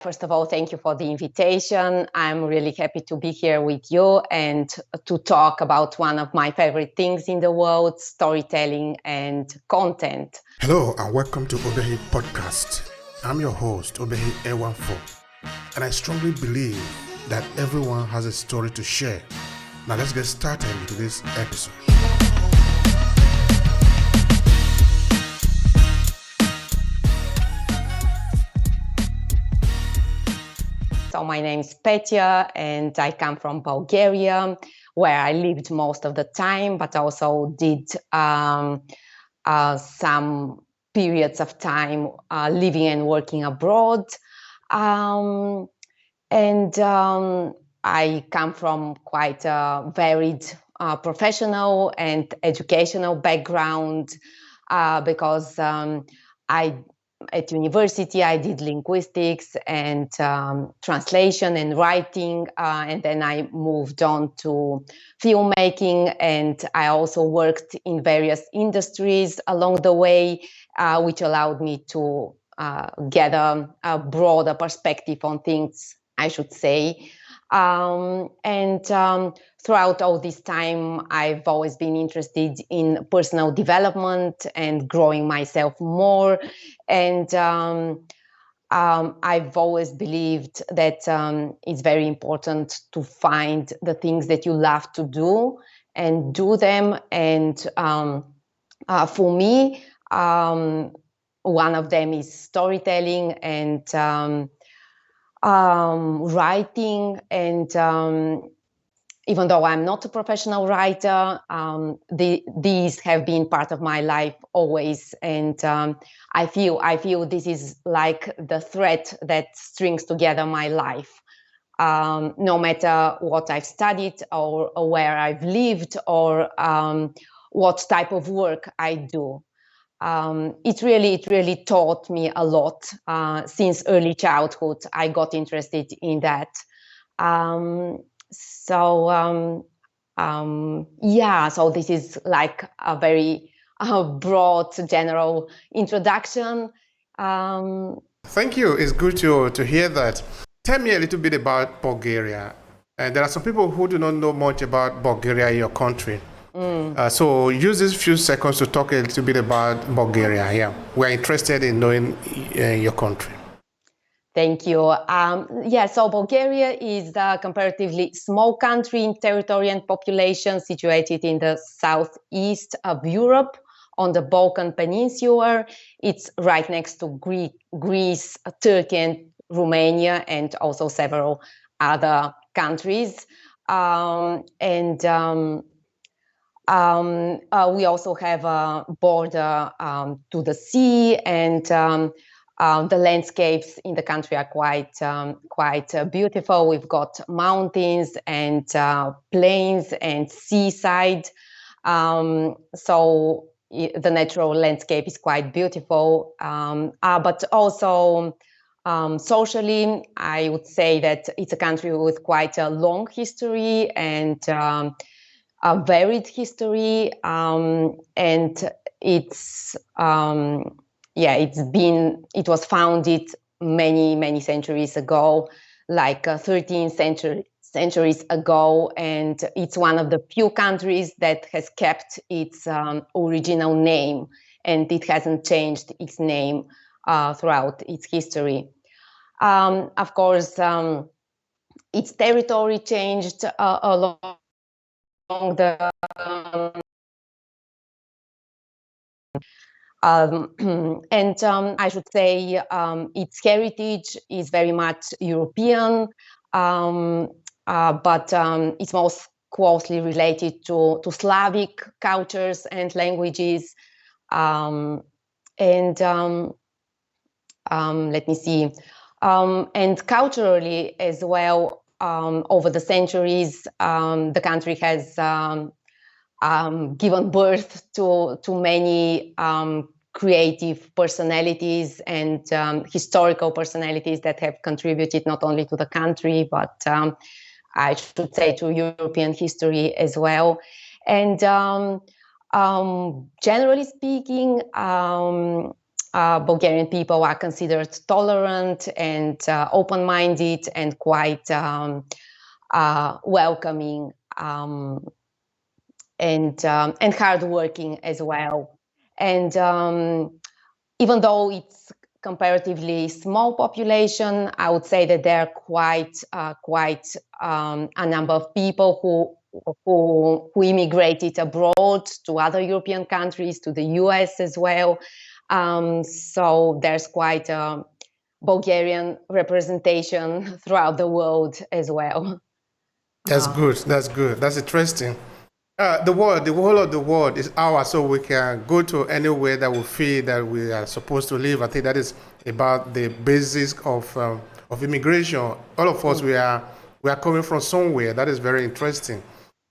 First of all, thank you for the invitation. I'm really happy to be here with you and to talk about one of my favorite things in the world, storytelling and content. Hello and welcome to Obehi Podcast. I'm your host, Obehi A14, and I strongly believe that everyone has a story to share. Now let's get started into this episode. So my name is Petya and I come from Bulgaria, where I lived most of the time, but also did some periods of time living and working abroad. I come from quite a varied professional and educational background because at university, I did linguistics and translation and writing, and then I moved on to filmmaking, and I also worked in various industries along the way, which allowed me to get a broader perspective on things, I should say. Throughout all this time, I've always been interested in personal development and growing myself more. And I've always believed that it's very important to find the things that you love to do and do them. And for me, one of them is storytelling and writing, and even though I'm not a professional writer, these have been part of my life always, and I feel this is like the thread that strings together my life. No matter what I've studied or where I've lived or what type of work I do. It really taught me a lot since early childhood. I got interested in that. So this is like a very broad, general introduction. Thank you. It's good to hear that. Tell me a little bit about Bulgaria. There are some people who do not know much about Bulgaria, your country. So use these few seconds to talk a little bit about Bulgaria. Yeah, we're interested in knowing your country. Thank you. So Bulgaria is a comparatively small country in territory and population situated in the southeast of Europe on the Balkan Peninsula. It's right next to Greece, Turkey, and Romania, and also several other countries. We also have a border to the sea, and the landscapes in the country are quite beautiful. We've got mountains and plains and seaside. So the natural landscape is quite beautiful. But also socially, I would say that it's a country with quite a long history and a varied history, and it was founded many centuries ago, like 13 centuries ago, and it's one of the few countries that has kept its original name, and it hasn't changed its name throughout its history. Of course, its territory changed along the I should say its heritage is very much European, but it's most closely related to Slavic cultures and languages. Let me see. And culturally as well, over the centuries, the country has given birth to many creative personalities and historical personalities that have contributed not only to the country, but I should say to European history as well. And generally speaking, Bulgarian people are considered tolerant and open-minded and quite welcoming and hardworking as well. And even though it's comparatively small population, I would say that there are quite a number of people who immigrated abroad to other European countries, to the US as well. So there's quite a Bulgarian representation throughout the world as well. That's good. That's good. That's interesting. The whole of the world is ours, so we can go to anywhere that we feel that we are supposed to live. I think that is about the basis of immigration. All of us, we are coming from somewhere. That is very interesting.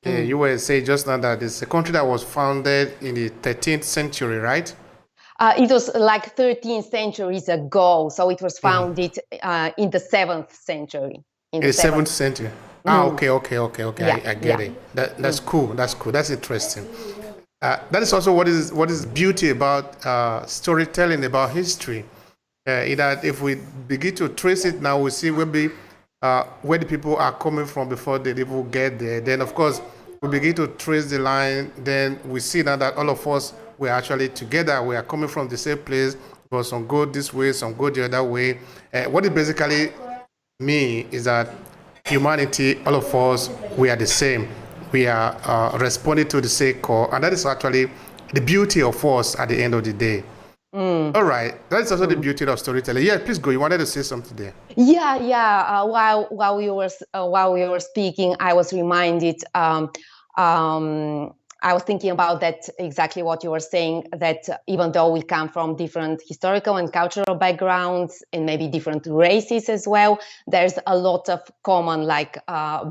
You were saying just now that it's a country that was founded in the 13th century, right? It was like 13 centuries ago, so it was founded in the 7th century. In the 7th century. Okay. Yeah, I get it. That's cool. That's cool. That's interesting. That is also what is beauty about storytelling about history. In that if we begin to trace it now, we see maybe where the people are coming from before they even get there. Then of course we begin to trace the line. Then we see now that all of us we're actually together. We are coming from the same place. But some go this way, some go the other way. What it basically means is that humanity, all of us, we are the same. We are responding to the same call, and that is actually the beauty of us at the end of the day. All right, that is also the beauty of storytelling. Yeah, please go. You wanted to say something there. Yeah. While we were speaking, I was reminded. I was thinking about that, exactly what you were saying, that even though we come from different historical and cultural backgrounds and maybe different races as well, there's a lot of common, like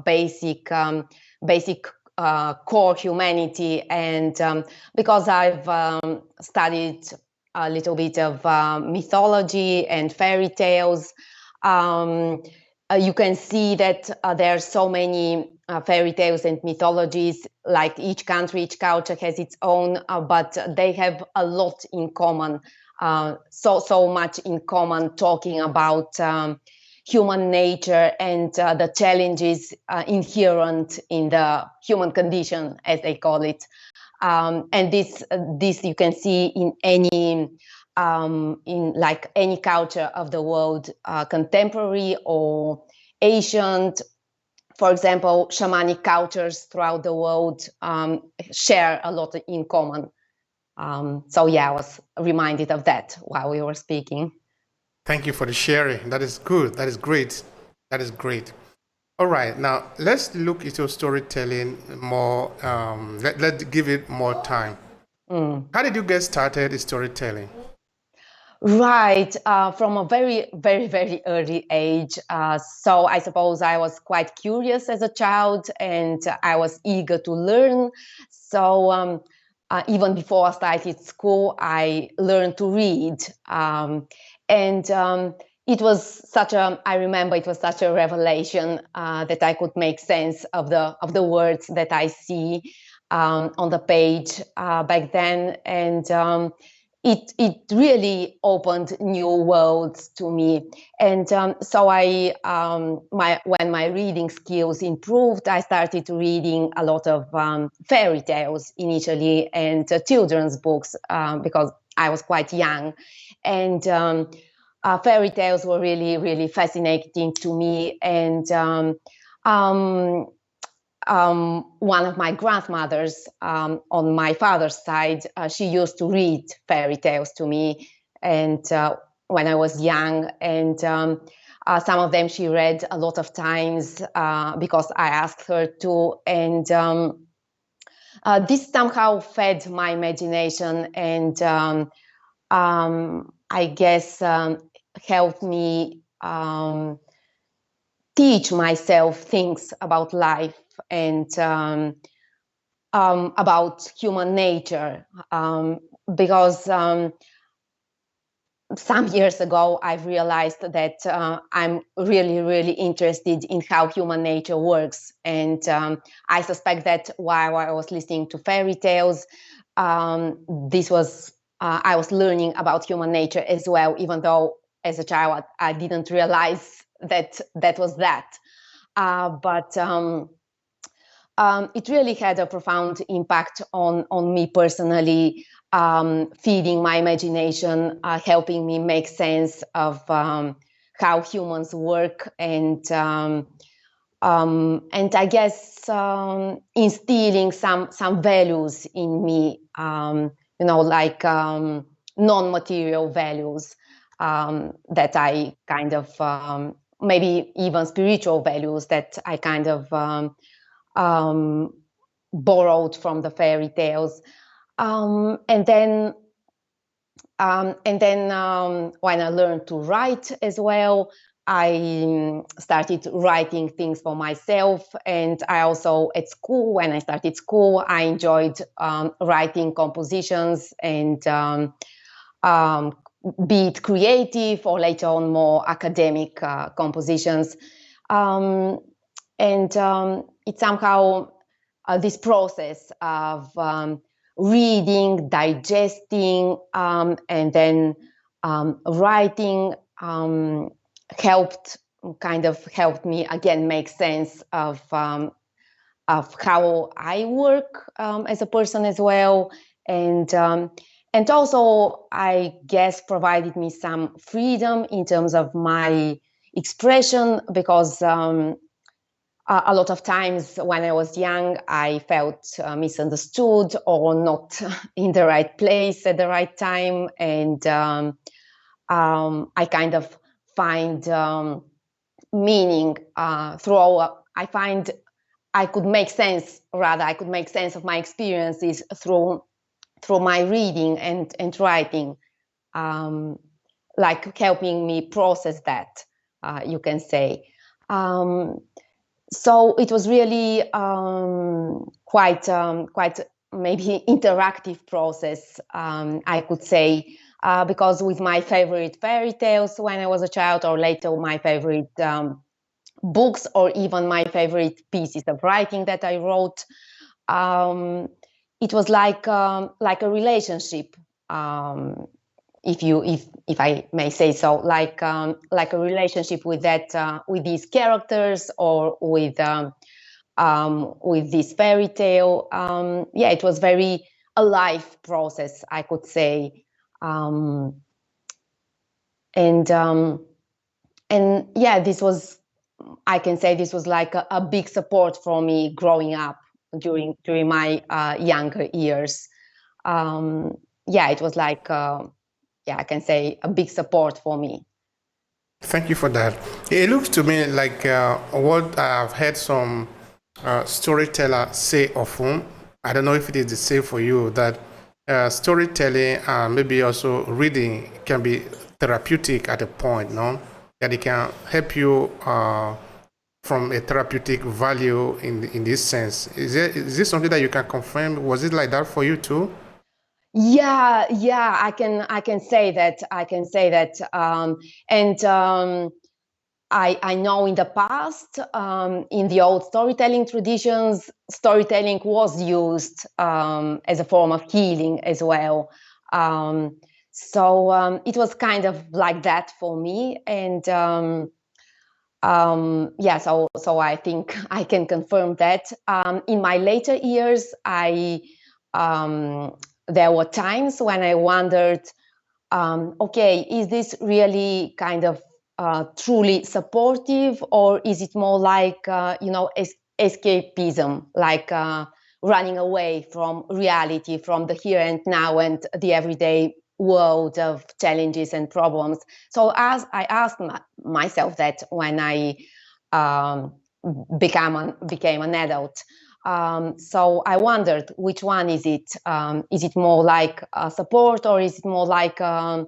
basic core humanity. And because I've studied a little bit of mythology and fairy tales, you can see that there are so many fairy tales and mythologies. Like each country, each culture has its own, but they have a lot in common. So much in common, talking about human nature and the challenges inherent in the human condition, as they call it. And this you can see in any culture of the world, contemporary or ancient. For example, shamanic cultures throughout the world share a lot in common. So yeah, I was reminded of that while we were speaking. Thank you for the sharing. That is good. That is great. That is great. All right, now let's look into storytelling more. Let's give it more time. How did you get started in storytelling? Right, from a very, very, very early age. So I suppose I was quite curious as a child, and I was eager to learn. So even before I started school, I learned to read. It was I remember it was such a revelation that I could make sense of the words that I see on the page back then. And it really opened new worlds to me. And so when my reading skills improved, I started reading a lot of fairy tales initially and children's books because I was quite young. And fairy tales were really, really fascinating to me. And one of my grandmothers on my father's side, she used to read fairy tales to me, and when I was young, and some of them she read a lot of times because I asked her to, and this somehow fed my imagination, and I guess helped me teach myself things about life and about human nature, because some years ago I realized that I'm really, really interested in how human nature works, and I suspect that while I was listening to fairy tales, this was I was learning about human nature as well, even though as a child I didn't realize that was that. But it really had a profound impact on me personally, feeding my imagination, helping me make sense of how humans work, and I guess instilling some values in me, like non-material values that I kind of maybe even spiritual values that I kind of borrowed from the fairy tales, and then when I learned to write as well, I started writing things for myself. And I also, at school, when I started school, I enjoyed writing compositions, and be it creative or later on more academic compositions. It's somehow this process of reading, digesting, and then writing helped me again make sense of how I work as a person as well, and also I guess provided me some freedom in terms of my expression, because a lot of times when I was young, I felt misunderstood or not in the right place at the right time. And I kind of find meaning I could make sense of my experiences through my reading and writing, like helping me process that, you can say. So it was really quite maybe interactive process, I could say, because with my favorite fairy tales when I was a child, or later my favorite books, or even my favorite pieces of writing that I wrote, it was like a relationship. If I may say so, like a relationship with these characters, or with this fairy tale. It was very alive process, I could say, this was, I can say, this was like a big support for me growing up during my younger years. It was like. I can say a big support for me. Thank you for that. It looks to me like what I've heard some storyteller say often. I don't know if it is the same for you, that storytelling and maybe also reading can be therapeutic at a point, no? That it can help you from a therapeutic value in this sense. Is this something that you can confirm? Was it like that for you too? Yeah, I can say that. I know in the past, in the old storytelling traditions, storytelling was used as a form of healing as well. So it was kind of like that for me, and so I think I can confirm that. In my later years, there were times when I wondered, okay, is this really kind of truly supportive, or is it more like escapism, like running away from reality, from the here and now and the everyday world of challenges and problems? So as I asked myself that when I became an adult. So I wondered, which one is it? Is it more like support, or is it more like an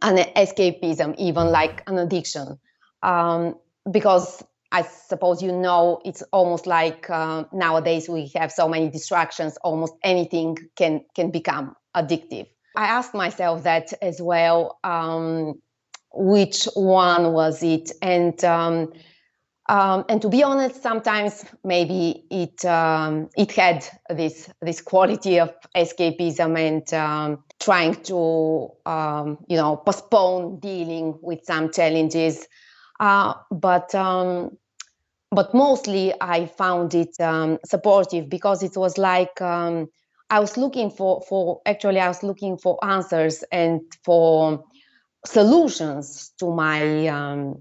escapism, even like an addiction? Because I suppose it's almost like nowadays we have so many distractions, almost anything can become addictive. I asked myself that as well, which one was it? And And to be honest, sometimes maybe it had this quality of escapism and trying to postpone dealing with some challenges. But mostly I found it supportive, because it was like I was looking for answers and for solutions to my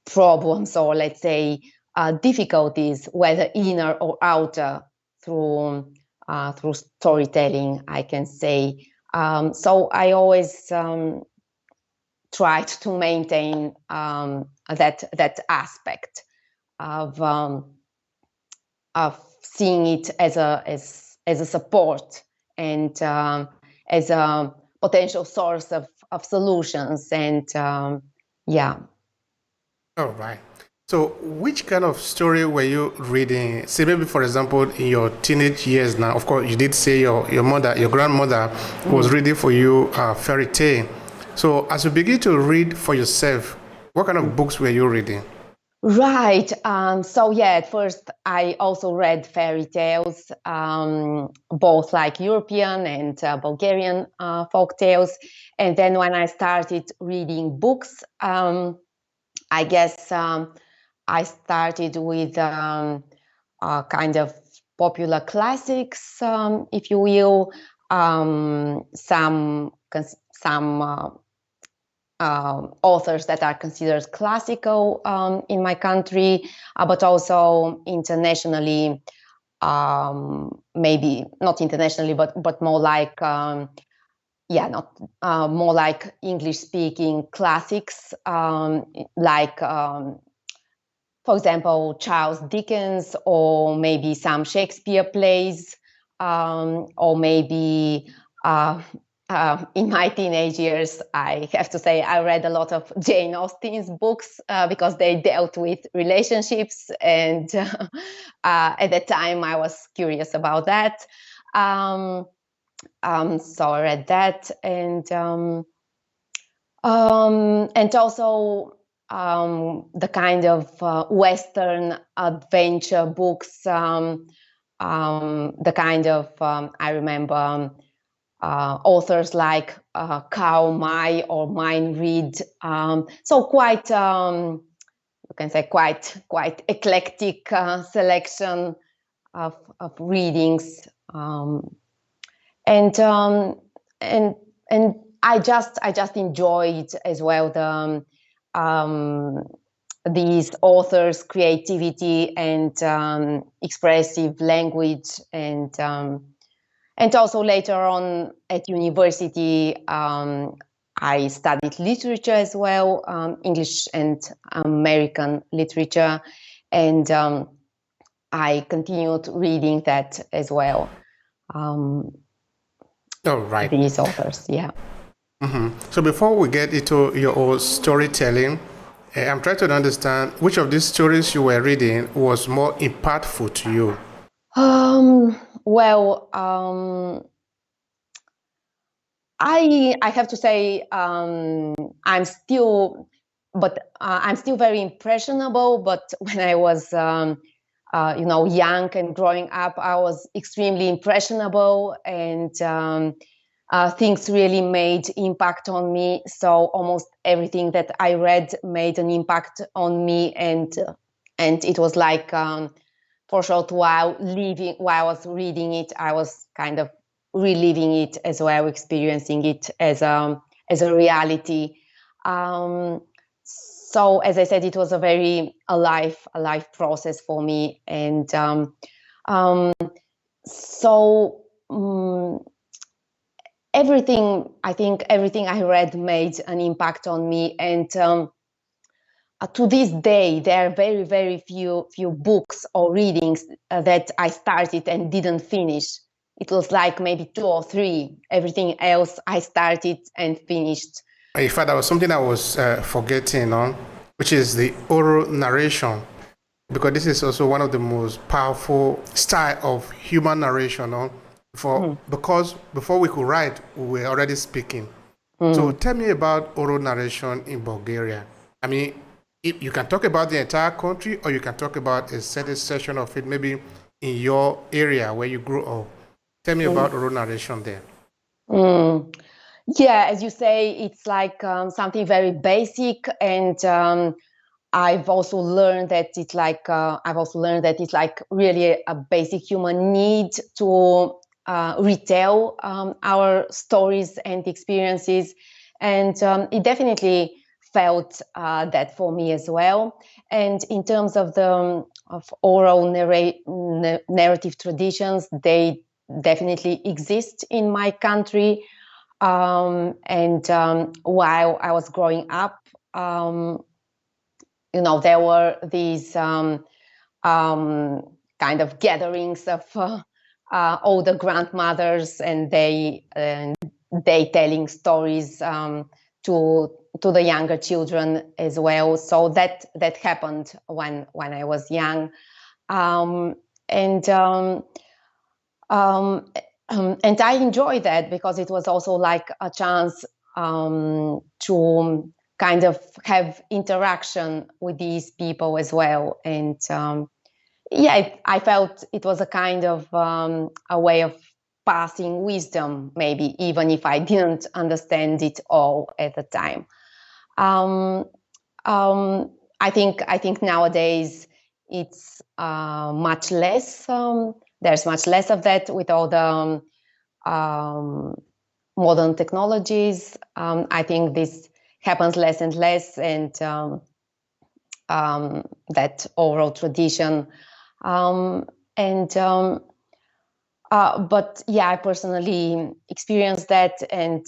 problems, or let's say difficulties, whether inner or outer, through storytelling, I can say. So I always tried to maintain that aspect of seeing it as a support, and as a potential source of solutions, and yeah. All right. So, which kind of story were you reading? Say, maybe, for example, in your teenage years now, of course, you did say your grandmother was reading for you fairy tale. So, as you begin to read for yourself, what kind of books were you reading? Right. So, yeah, at first, I also read fairy tales, both like European and Bulgarian folk tales. And then when I started reading books, I guess I started with kind of popular classics, if you will, some authors that are considered classical in my country, but also internationally, maybe not internationally, but more like more like English-speaking classics, like, for example, Charles Dickens, or maybe some Shakespeare plays, or maybe in my teenage years, I have to say, I read a lot of Jane Austen's books because they dealt with relationships, and at that time I was curious about that. So I read that, and also the kind of Western adventure books, the kind of I remember authors like Karl May or Mind Read. So quite, you can say, quite eclectic selection of readings. And I just enjoyed as well these authors' creativity and expressive language, and also later on at university, I studied literature as well, English and American literature, and I continued reading that as well. All right. These authors, yeah. Mm-hmm. So before we get into your own storytelling, I'm trying to understand which of these stories you were reading was more impactful to you. Well, I have to say, I'm still very impressionable. But when I was young and growing up, I was extremely impressionable, and things really made impact on me. So almost everything that I read made an impact on me, and it was like, for a short while I was reading it, I was kind of reliving it as well, experiencing it as a reality. So as I said, it was a very alive process for me, and everything I read made an impact on me, and to this day, there are very, very few books or readings that I started and didn't finish. It was like maybe 2 or 3. Everything else I started and finished. In fact, that was something I was forgetting on, which is the oral narration, because this is also one of the most powerful style of human narration. Because before we could write, we were already speaking. So tell me about oral narration in Bulgaria. I mean, You can talk about the entire country, or you can talk about a certain section of it, maybe in your area where you grew up. Tell me about oral narration there. Yeah, as you say, it's like something very basic, and I've also learned that it's like really a basic human need to retell our stories and experiences, and it definitely felt that for me as well. And in terms of the of oral narrative traditions, they definitely exist in my country. And while I was growing up, there were these kind of gatherings of older grandmothers, and they telling stories to the younger children as well. So that happened when I was young, and I enjoy that because it was also like a chance to kind of have interaction with these people as well. And I felt it was a kind of a way of passing wisdom, maybe, even if I didn't understand it all at the time. I think nowadays it's much less. There's much less of that with all the modern technologies. I think this happens less and less, and that oral tradition. But yeah, I personally experienced that, and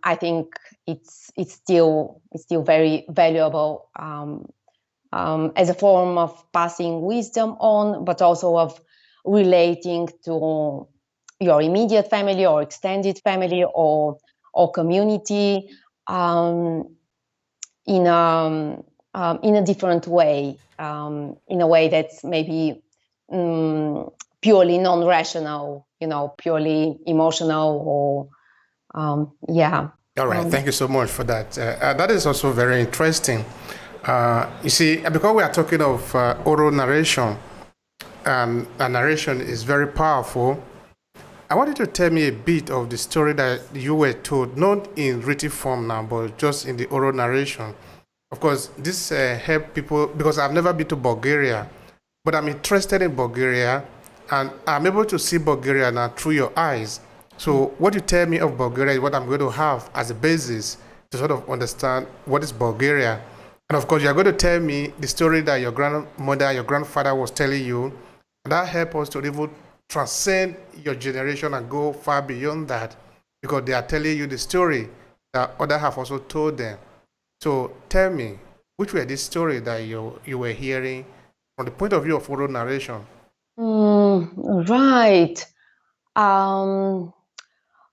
I think it's still very valuable as a form of passing wisdom on, but also of relating to your immediate family or extended family or community in a different way, in a way that's maybe purely non-rational, purely emotional, or yeah. All right, thank you so much for that. That is also very interesting. You see, because we are talking of oral narration, and narration is very powerful, I want you to tell me a bit of the story that you were told, not in written form now, but just in the oral narration. Of course, this help people, because I've never been to Bulgaria, but I'm interested in Bulgaria, and I'm able to see Bulgaria now through your eyes. So what you tell me of Bulgaria is what I'm going to have as a basis to sort of understand what is Bulgaria. And of course, you're going to tell me the story that your grandmother, your grandfather was telling you, and that helps us to even transcend your generation and go far beyond that, because they are telling you the story that others have also told them. So tell me, which were these stories that you were hearing from the point of view of oral narration? Right.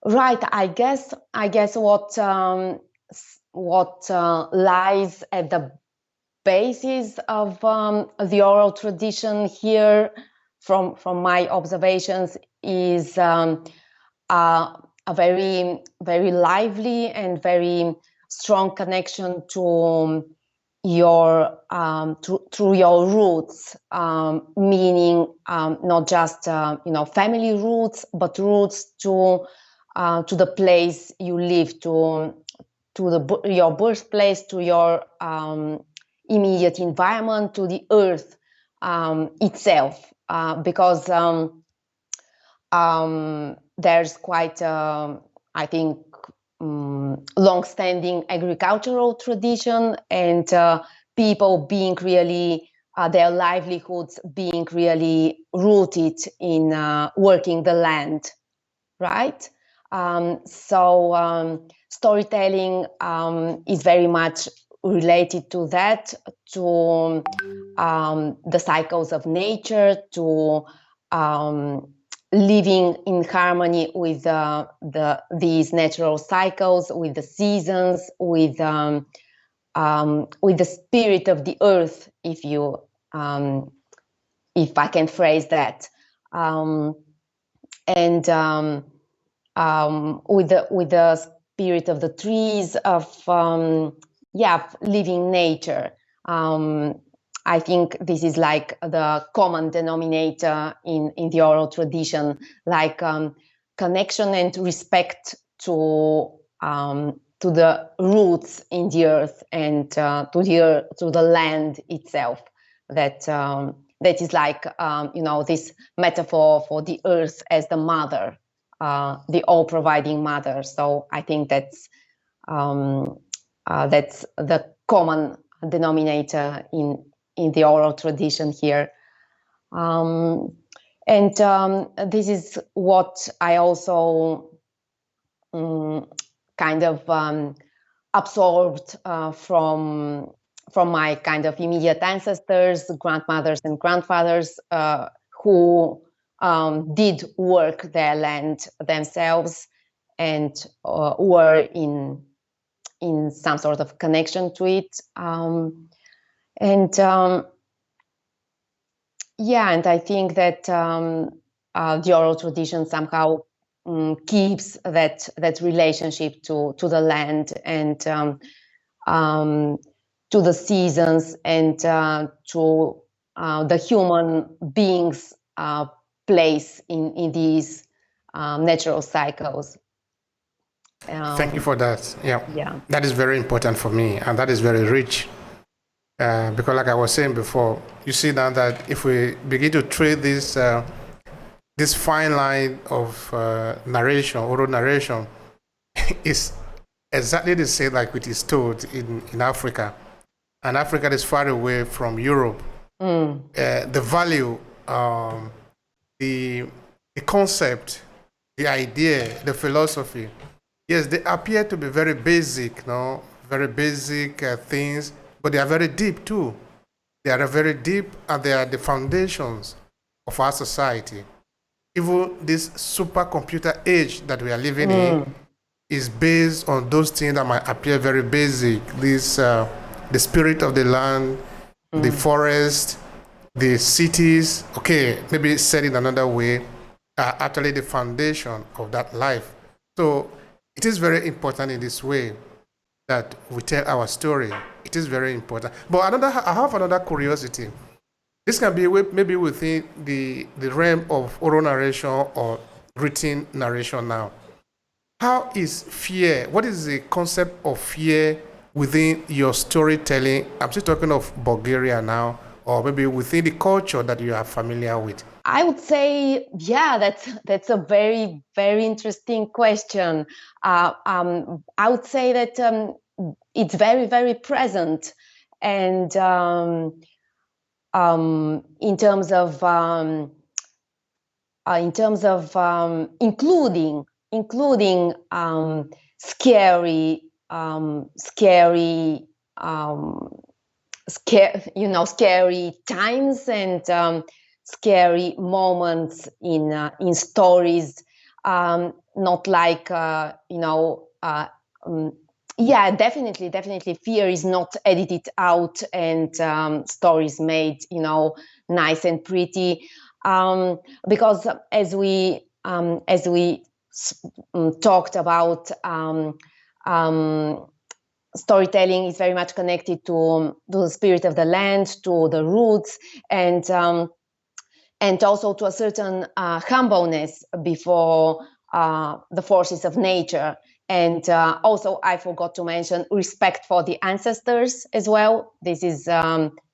Right. I guess what lies at the basis of the oral tradition here, from my observations, is a very, very lively and very strong connection to your through your roots, meaning not just family roots, but roots to the place you live, to your birthplace, to your immediate environment, to the earth itself, because there's quite, I think, long-standing agricultural tradition, and people being really, their livelihoods being really rooted in working the land, right? So storytelling is very much related to that, to the cycles of nature, to living in harmony with these natural cycles, with the seasons, with the spirit of the earth, if I can phrase that, and with the spirit of the trees, of living nature. I think this is like the common denominator in the oral tradition, like connection and respect to the roots in the earth and to the land itself. That is like this metaphor for the earth as the mother, the all-providing mother. So I think that's the common denominator in the oral tradition here. And this is what I also kind of absorbed from my kind of immediate ancestors, grandmothers and grandfathers, who did work their land themselves and were in some sort of connection to it. And I think that the oral tradition somehow keeps that relationship to the land and to the seasons and to the human beings' place in these natural cycles. Thank you for that. Yeah, that is very important for me, and that is very rich. Because, like I was saying before, you see now that if we begin to trade this fine line of narration, oral narration, is exactly the same like it is told in Africa, and Africa is far away from Europe. The value, the concept, the idea, the philosophy. Yes, they appear to be very basic, very basic things, but they are very deep too. They are very deep, and they are the foundations of our society. Even this supercomputer age that we are living in is based on those things that might appear very basic. This, the spirit of the land, the forest, the cities. Okay, maybe said in another way, are actually the foundation of that life. So it is very important in this way that we tell our story. It is very important. But I have another curiosity. This can be maybe within the realm of oral narration or written narration now. How is fear? What is the concept of fear within your storytelling? I'm still talking of Bulgaria now, or maybe within the culture that you are familiar with. I would say, that's a very, very interesting question. I would say that it's very, very present, and in terms of including scary times and scary moments in stories, not like definitely fear is not edited out and stories made nice and pretty, because as we talked about, storytelling is very much connected to the spirit of the land, to the roots, and also to a certain humbleness before the forces of nature. And also, I forgot to mention respect for the ancestors as well. This is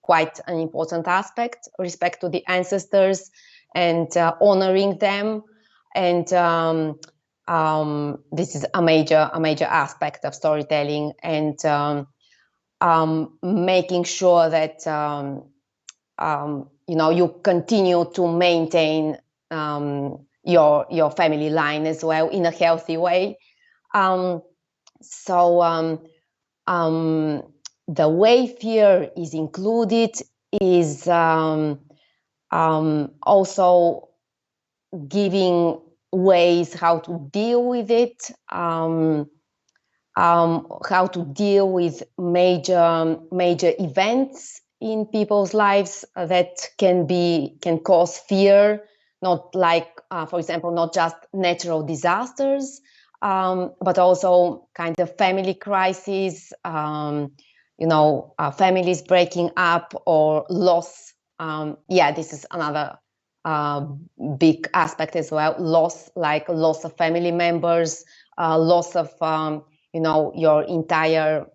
quite an important aspect, respect to the ancestors and honoring them. And this is a major aspect of storytelling, and making sure that you continue to maintain your family line as well in a healthy way. The way fear is included is also giving ways how to deal with it, how to deal with major events in people's lives that can cause fear, not like, for example, not just natural disasters, but also kind of family crises, families breaking up or loss. This is another big aspect as well. Loss, like loss of family members, loss of your entire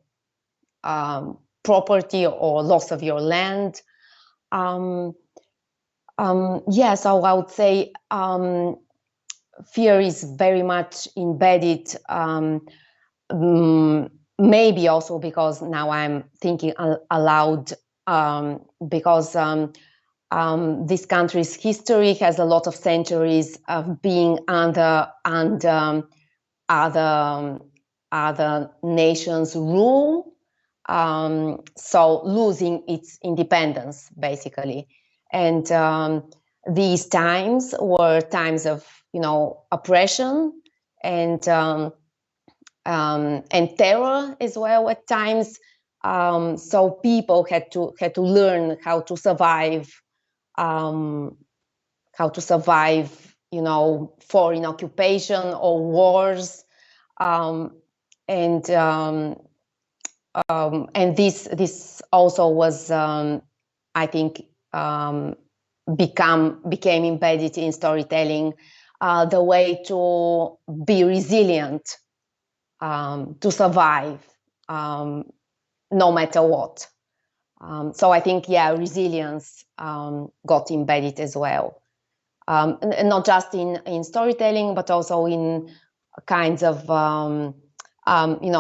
property, or loss of your land. So I would say fear is very much embedded. Maybe also because now I'm thinking aloud, because this country's history has a lot of centuries of being under other nations' rule. So losing its independence, basically. And these times were times of, oppression and terror as well at times. So people had to learn how to survive, foreign occupation or wars, and this also was, I think, became embedded in storytelling, the way to be resilient, to survive, no matter what. So I think, resilience got embedded as well, and not just in storytelling, but also in kinds of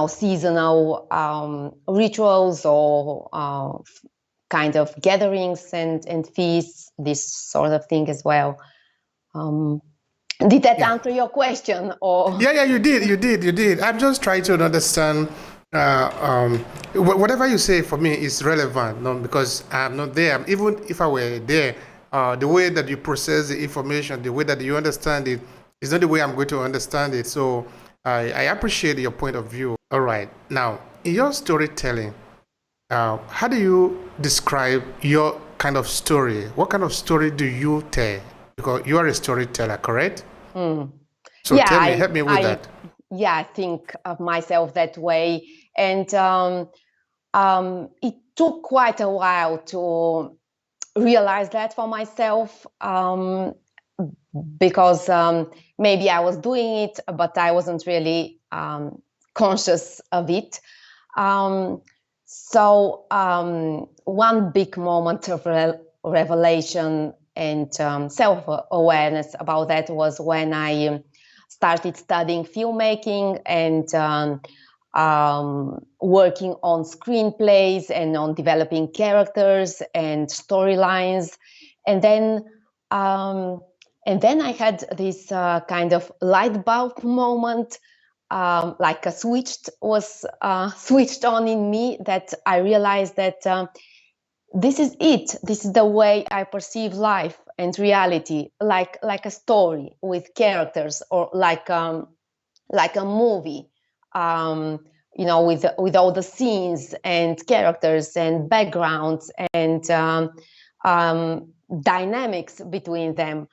seasonal rituals, or kind of gatherings and feasts, this sort of thing as well. Did that answer your question? Or yeah, you did. I'm just trying to understand. Whatever you say for me is relevant, no, because I'm not there. Even if I were there, the way that you process the information, the way that you understand it, is not the way I'm going to understand it. So I appreciate your point of view. All right. Now, in your storytelling, how do you describe your kind of story? What kind of story do you tell? Because you are a storyteller, correct? So tell me, help me with that. Yeah, I think of myself that way. And it took quite a while to realize that for myself, because maybe I was doing it, but I wasn't really conscious of it. So one big moment of revelation and self-awareness about that was when I started studying filmmaking and working on screenplays and on developing characters and storylines. And then I had this kind of light bulb moment, like a switch was switched on in me, that I realized that this is it. This is the way I perceive life and reality, like a story with characters, or like a movie, with all the scenes and characters and backgrounds and dynamics between them.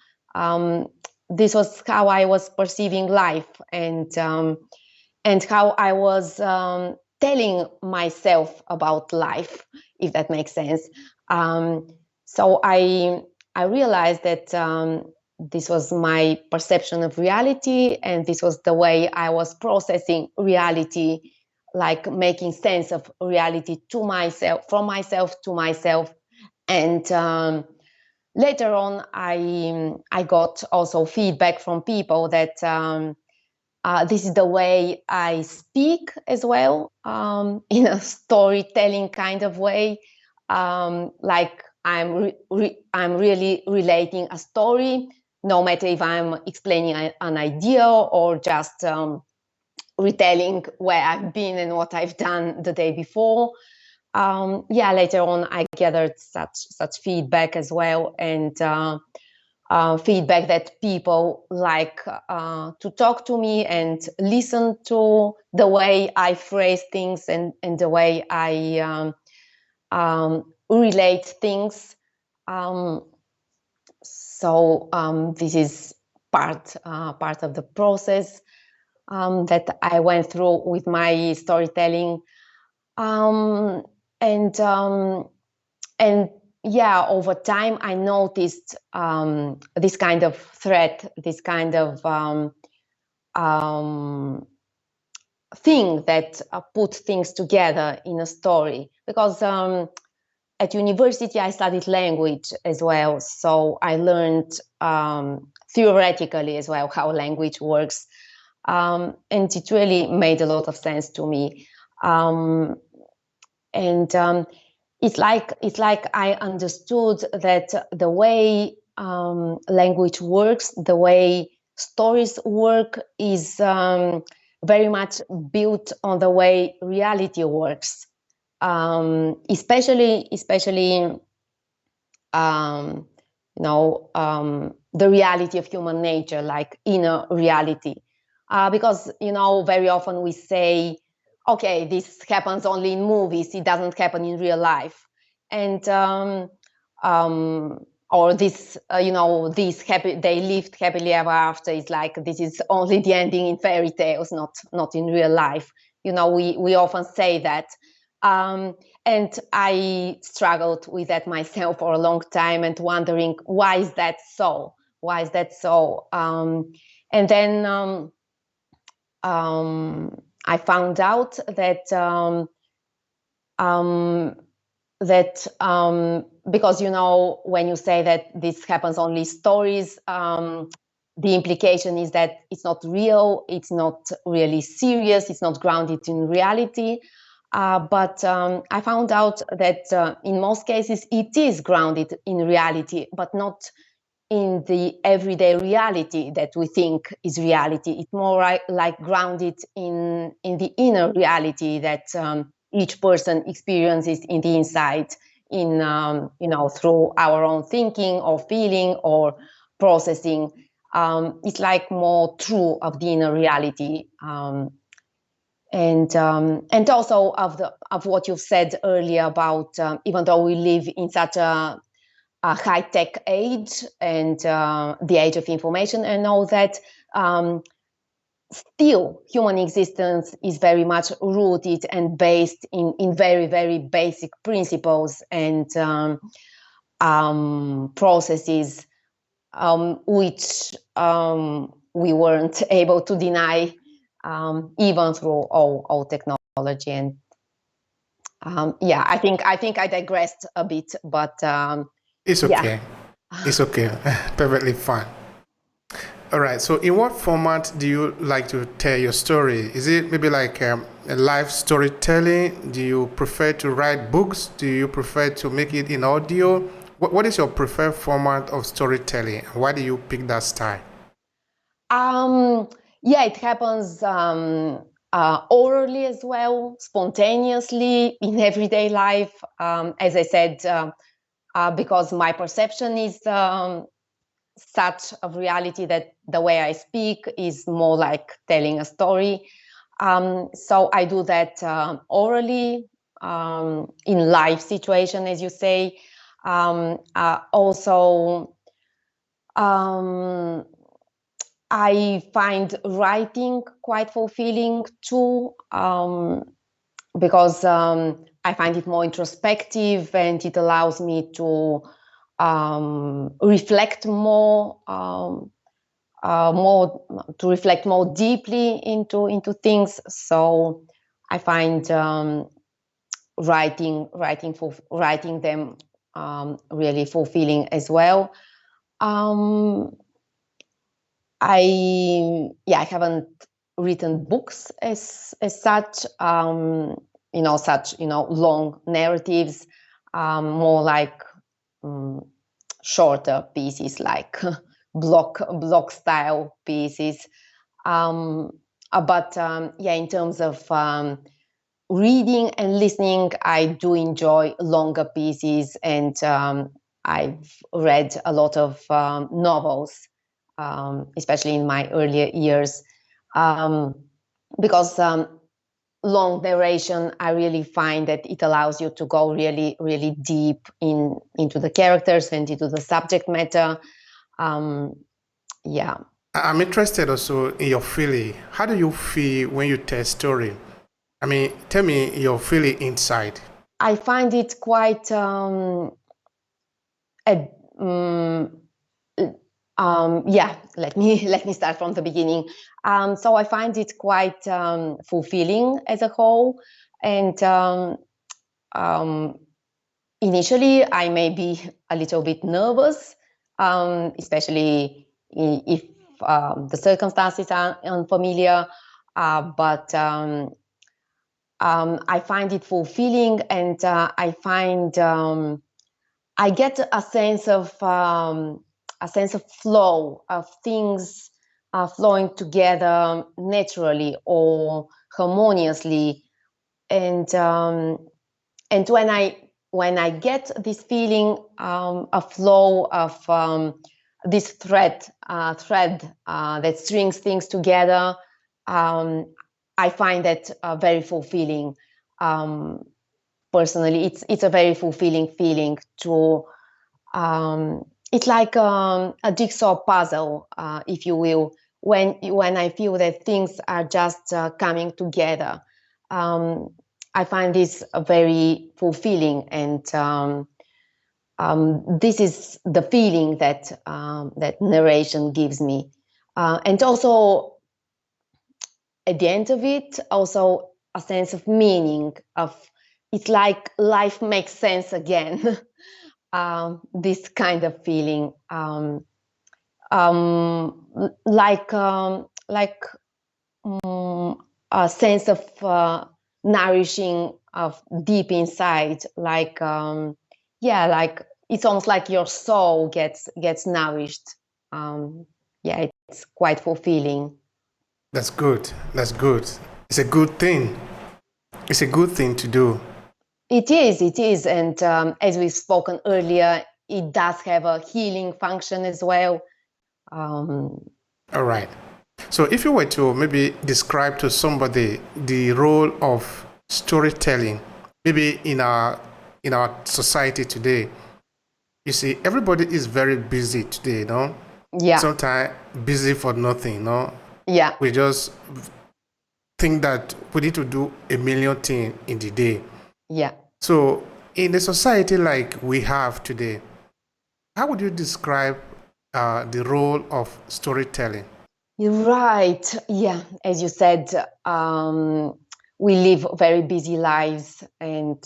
This was how I was perceiving life, and how I was telling myself about life, if that makes sense. So I realized that this was my perception of reality, and this was the way I was processing reality, like making sense of reality to myself, from myself to myself. And later on, I got also feedback from people that this is the way I speak as well, in a storytelling kind of way, like I'm really relating a story, no matter if I'm explaining an idea or just retelling where I've been and what I've done the day before. Later on, I gathered such feedback as well, and feedback that people like to talk to me and listen to the way I phrase things and the way I relate things. So this is part of the process that I went through with my storytelling. and yeah, over time I noticed this kind of thread, this kind of thing that put things together in a story. Because at university I studied language as well, so I learned theoretically as well how language works, and it really made a lot of sense to me. It's like I understood that the way language works, the way stories work, is very much built on the way reality works, especially the reality of human nature, like inner reality, because very often we say, okay, this happens only in movies, it doesn't happen in real life, and or this they lived happily ever after is like, this is only the ending in fairy tales, not in real life. We often say that, and I struggled with that myself for a long time, and wondering, why is that so? And then I found out that because when you say that this happens only in stories, the implication is that it's not real, it's not really serious, it's not grounded in reality. But I found out that in most cases it is grounded in reality, but not in the everyday reality that we think is reality. It's more like grounded in the inner reality that each person experiences in the inside, in through our own thinking or feeling or processing. It's like more true of the inner reality, and also of what you've said earlier about even though we live in such a high-tech age and the age of information and all that, still human existence is very much rooted and based in very, very basic principles and processes, which we weren't able to deny even through all technology. And I think I digressed a bit, but it's okay. It's okay. Perfectly fine. All right. So, in what format do you like to tell your story? Is it maybe like a live storytelling? Do you prefer to write books? Do you prefer to make it in audio? What is your preferred format of storytelling? Why do you pick that style? It happens orally as well, spontaneously in everyday life. As I said, because my perception is such of reality that the way I speak is more like telling a story. So I do that orally, in live situation, as you say. Also, I find writing quite fulfilling too, because I find it more introspective and it allows me to reflect more deeply into things. So I find writing them really fulfilling as well. I haven't written books as such, long narratives, more like shorter pieces, like block style pieces. But in terms of reading and listening, I do enjoy longer pieces, and I've read a lot of novels, especially in my earlier years, because long narration, I really find that it allows you to go really, really deep into the characters and into the subject matter. I'm interested also in your feeling. How do you feel when you tell a story? I mean, tell me your feeling inside. I find it quite let me start from the beginning. So I find it quite fulfilling as a whole, and initially I may be a little bit nervous, especially if the circumstances are unfamiliar, but I find it fulfilling, and I find I get a sense of flow, of things flowing together naturally or harmoniously, and when I get this feeling, a flow of this thread that strings things together, I find that very fulfilling. Personally, it's a very fulfilling feeling to. It's like a jigsaw puzzle, if you will. When I feel that things are just coming together, I find this very fulfilling, and this is the feeling that that narration gives me, and also at the end of it, also a sense of meaning. Of it's like life makes sense again. This kind of feeling, like a sense of nourishing of deep inside, like like it's almost like your soul gets nourished. It's quite fulfilling. That's good. That's good. It's a good thing. It's a good thing to do. It is. And as we've spoken earlier, it does have a healing function as well. All right. So if you were to maybe describe to somebody the role of storytelling, maybe in our society today, you see, everybody is very busy today, you know? Yeah. Sometimes busy for nothing, you know? Yeah. We just think that we need to do a million things in the day. Yeah. So in a society like we have today, how would you describe the role of storytelling? You're right. Yeah. As you said, we live very busy lives, and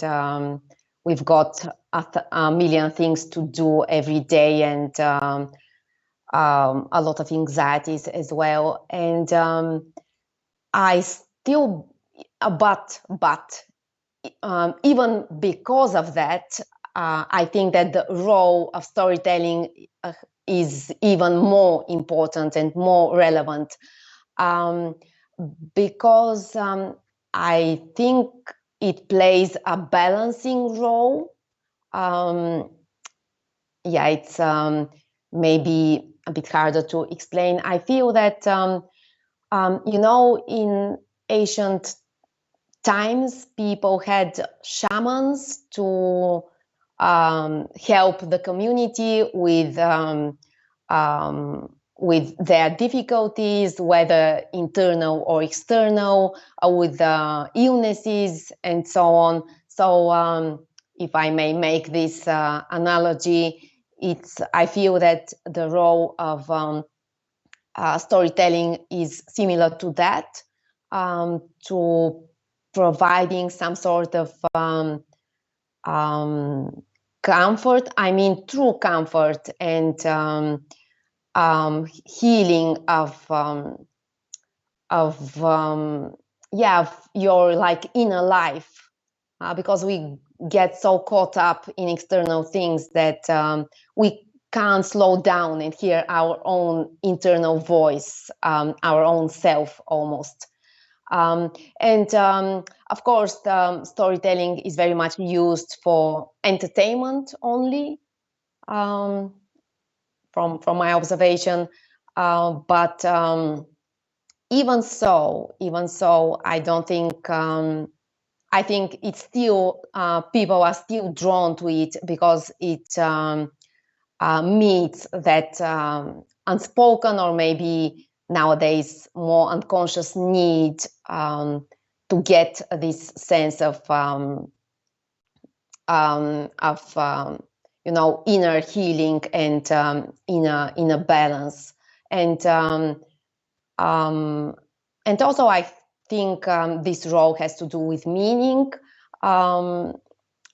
we've got a million things to do every day, and a lot of anxieties as well. And I still, but even because of that, I think that the role of storytelling is even more important and more relevant, because I think it plays a balancing role. It's maybe a bit harder to explain. I feel that, in ancient times, people had shamans to help the community with their difficulties, whether internal or external, with illnesses and so on. So if I may make this analogy, I feel that the role of storytelling is similar to that, to providing some sort of comfort. I mean, true comfort and healing of your like inner life, because we get so caught up in external things that we can't slow down and hear our own internal voice, our own self almost. And of course, storytelling is very much used for entertainment only, from my observation. But even so, I don't think. I think it's still people are still drawn to it because it meets that unspoken, or maybe nowadays more unconscious need to get this sense of inner healing and inner balance. And also I think this role has to do with meaning,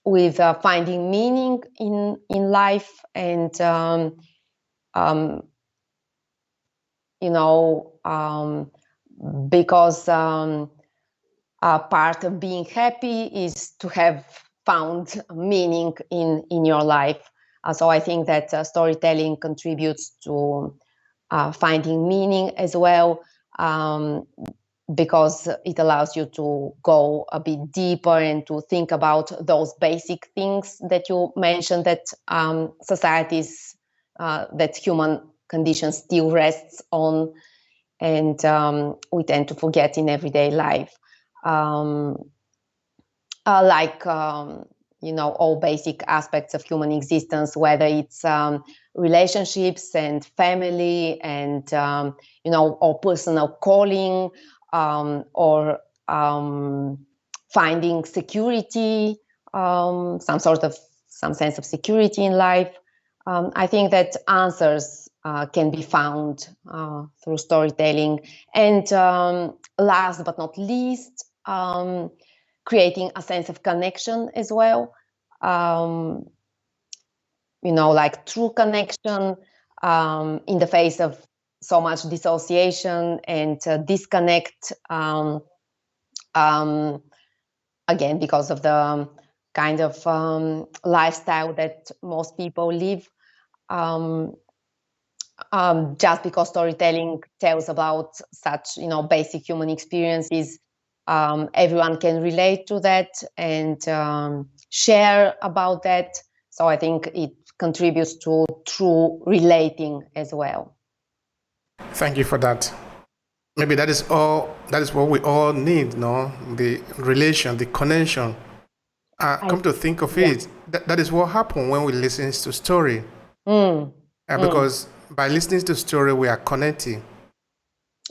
with finding meaning in life, and because part of being happy is to have found meaning in your life. So I think that storytelling contributes to finding meaning as well, because it allows you to go a bit deeper and to think about those basic things that you mentioned, that societies, that human condition still rests on, and we tend to forget in everyday life. All basic aspects of human existence, whether it's relationships and family and, or personal calling, or finding security, some sense of security in life. I think that answers can be found through storytelling. And last but not least, creating a sense of connection as well. Like true connection in the face of so much dissociation and disconnect, again, because of the kind of lifestyle that most people live. Just because storytelling tells about such, basic human experiences, everyone can relate to that and share about that. So I think it contributes to true relating as well. Thank you for that. Maybe that is all. That is what we all need, no? The relation, the connection. Come to think of it, that is what happens when we listen to story. Because by listening to story, we are connecting.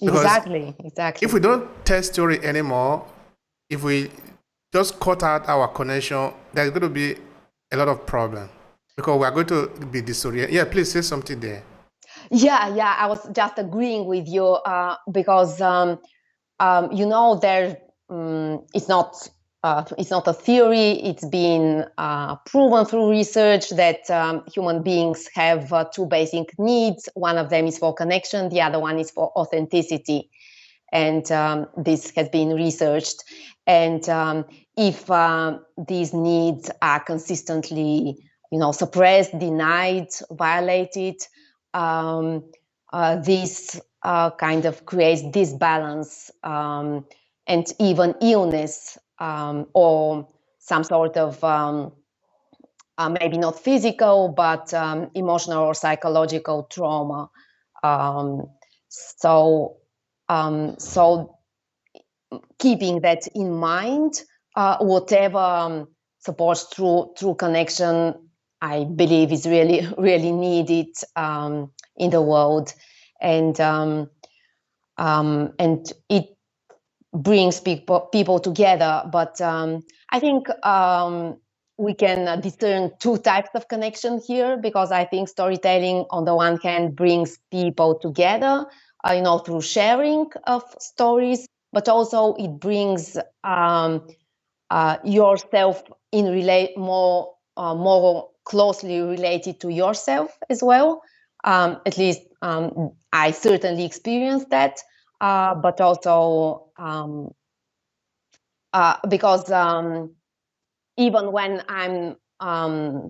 Exactly. If we don't tell story anymore, if we just cut out our connection, there's going to be a lot of problem, because we are going to be disoriented. Yeah, please say something there. Yeah, I was just agreeing with you, because it's not a theory. It's been proven through research that human beings have two basic needs. One of them is for connection. The other one is for authenticity. And this has been researched. And if these needs are consistently, suppressed, denied, violated, this kind of creates disbalance, and even illness, or some sort of maybe not physical, but emotional or psychological trauma. So keeping that in mind, whatever supports true connection, I believe is really, really needed in the world, and it brings people together. But I think we can discern two types of connection here, because I think storytelling, on the one hand, brings people together, through sharing of stories, but also it brings yourself in more closely related to yourself as well. At least I certainly experienced that, but also because even when I'm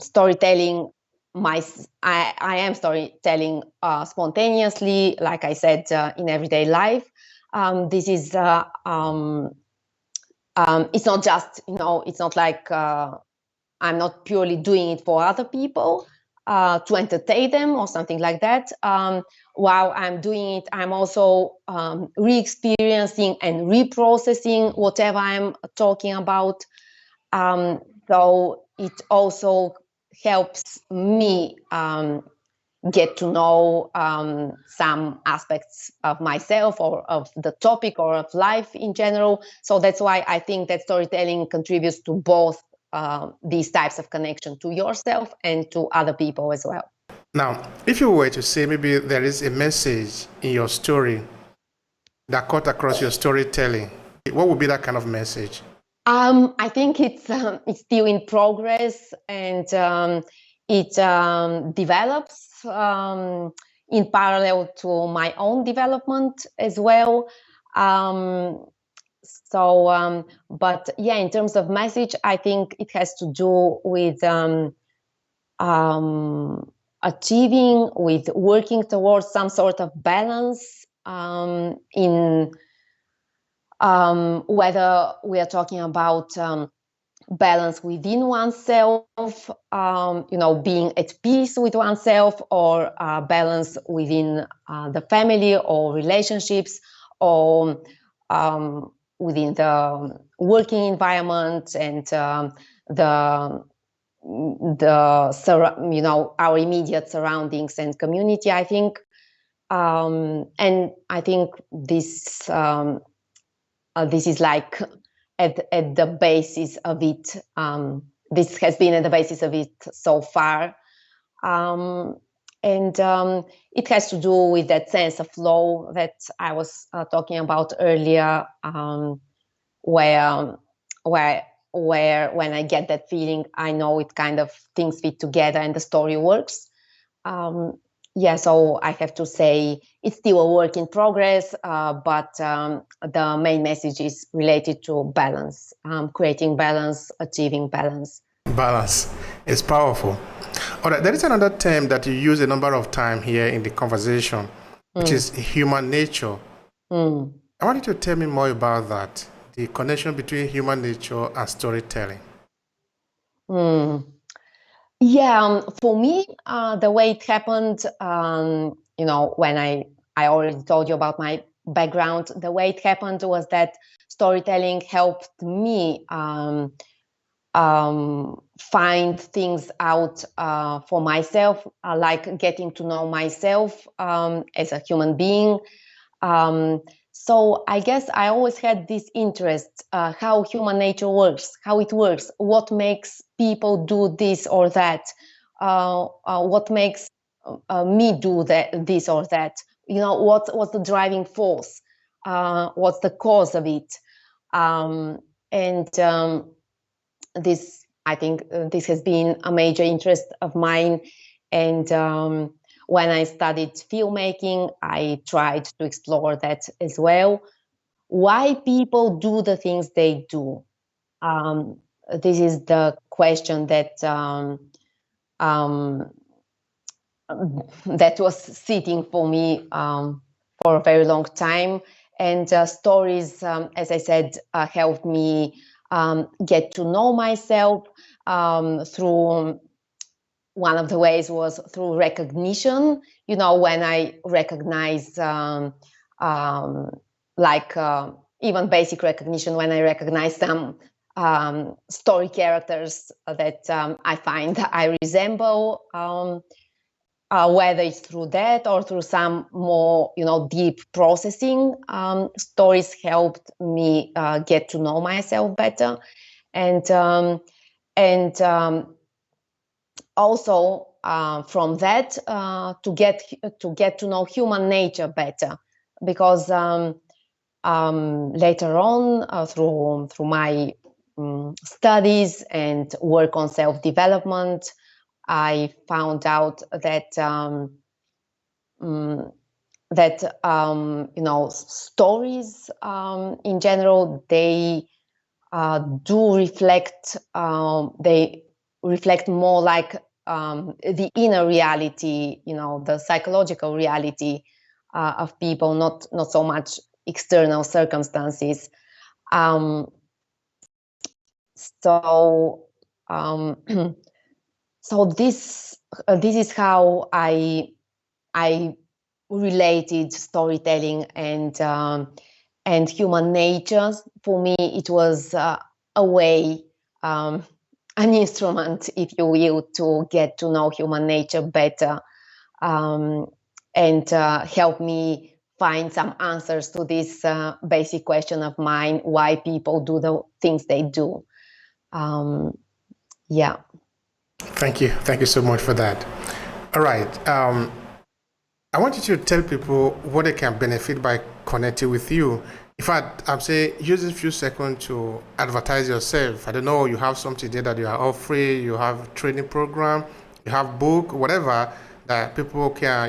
storytelling, I am storytelling spontaneously, like I said, in everyday life. This is it's not just, it's not like I'm not purely doing it for other people to entertain them or something like that. While I'm doing it, I'm also re-experiencing and reprocessing whatever I'm talking about. So it also helps me get to know some aspects of myself or of the topic or of life in general. So that's why I think that storytelling contributes to both these types of connection to yourself and to other people as well. Now, if you were to say maybe there is a message in your story that cut across your storytelling, what would be that kind of message? I think it's still in progress, and it develops in parallel to my own development as well. But yeah, in terms of message, I think it has to do with achieving, with working towards some sort of balance in whether we are talking about balance within oneself, being at peace with oneself, or balance within the family or relationships, or within the working environment and our immediate surroundings and community. I think, and I think this is like at the basis of it. This has been at the basis of it so far. And it has to do with that sense of flow that I was talking about earlier, where when I get that feeling, I know it kind of things fit together and the story works. So I have to say it's still a work in progress, but the main message is related to balance, creating balance, achieving balance. Balance is powerful. All right, there is another term that you use a number of times here in the conversation, which is human nature. I want you to tell me more about that, the connection between human nature and storytelling. Yeah, for me, the way it happened, when I already told you about my background, the way it happened was that storytelling helped me find things out for myself, like getting to know myself as a human being. So I guess I always had this interest, how human nature works, how it works, what makes people do this or that, what makes me do this or that, what's the driving force, what's the cause of it. This, I think, this has been a major interest of mine. And when I studied filmmaking, I tried to explore that as well. Why people do the things they do. This is the question that that was sitting for me for a very long time. And stories, as I said, helped me get to know myself through. One of the ways was through recognition. When I recognize, even basic recognition, when I recognize some story characters that I find I resemble, whether it's through that or through some more, deep processing, stories helped me get to know myself better, and also from that to get to know human nature better, because later on through my studies and work on self-development, I found out that stories in general, they do reflect more like the inner reality, the psychological reality of people, not so much external circumstances. So this is how I related storytelling and human nature. For me, it was a way, an instrument, if you will, to get to know human nature better, and help me find some answers to this basic question of mine: why people do the things they do. Yeah. Thank you. Thank you so much for that. All right. I want you to tell people what they can benefit by connecting with you. In fact, I'm saying use a few seconds to advertise yourself. I don't know, you have something there that you are offering, you have training program, you have book, whatever that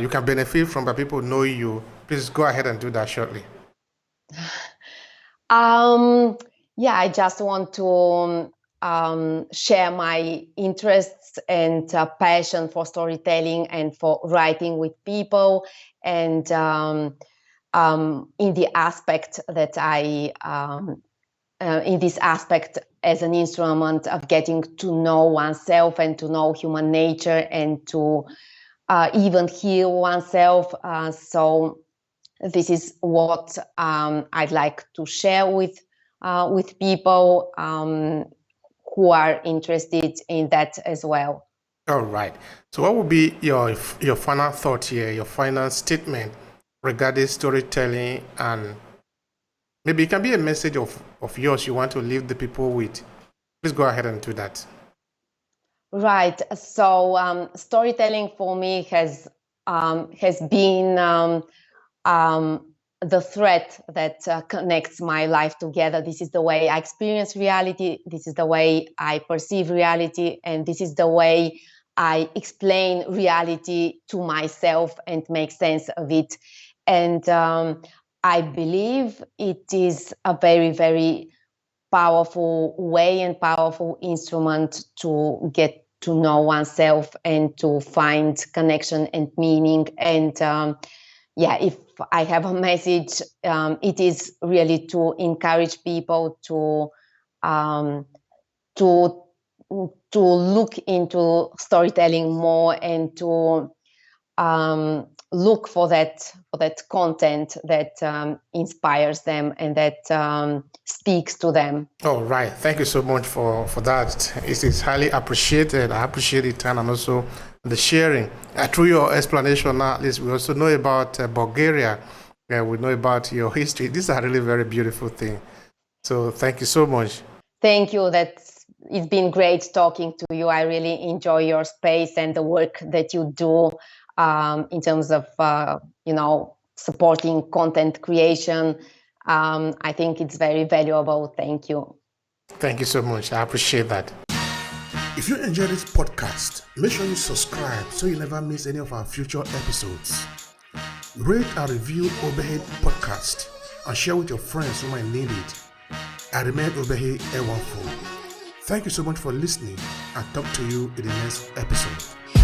you can benefit from, but people know you. Please go ahead and do that shortly. Yeah, I just want to share my interests and passion for storytelling and for writing with people, and in the aspect that in this aspect as an instrument of getting to know oneself and to know human nature and to even heal oneself. So this is what I'd like to share with people who are interested in that as well. All right. So what would be your final thought here, your final statement regarding storytelling, and maybe it can be a message of yours you want to leave the people with. Please go ahead and do that. Right. So storytelling for me has been the thread that connects my life together. This is the way I experience reality. This is the way I perceive reality. And this is the way I explain reality to myself and make sense of it. And I believe it is a very, very powerful way and powerful instrument to get to know oneself and to find connection and meaning. And if I have a message, it is really to encourage people to look into storytelling more and to look for that content that inspires them and that speaks to them. All right. Thank you so much for that. It is highly appreciated. I appreciate it, and also the sharing. Through your explanation, now, at least we also know about Bulgaria. We know about your history. These are really very beautiful things. So thank you so much. Thank you. It's been great talking to you. I really enjoy your space and the work that you do in terms of supporting content creation. I think it's very valuable. Thank you. Thank you so much. I appreciate that. If you enjoyed this podcast, make sure you subscribe so you never miss any of our future episodes. Rate and review Obehi Podcast and share with your friends who might need it. I remain Obehi Ewanfo. Thank you so much for listening, and talk to you in the next episode.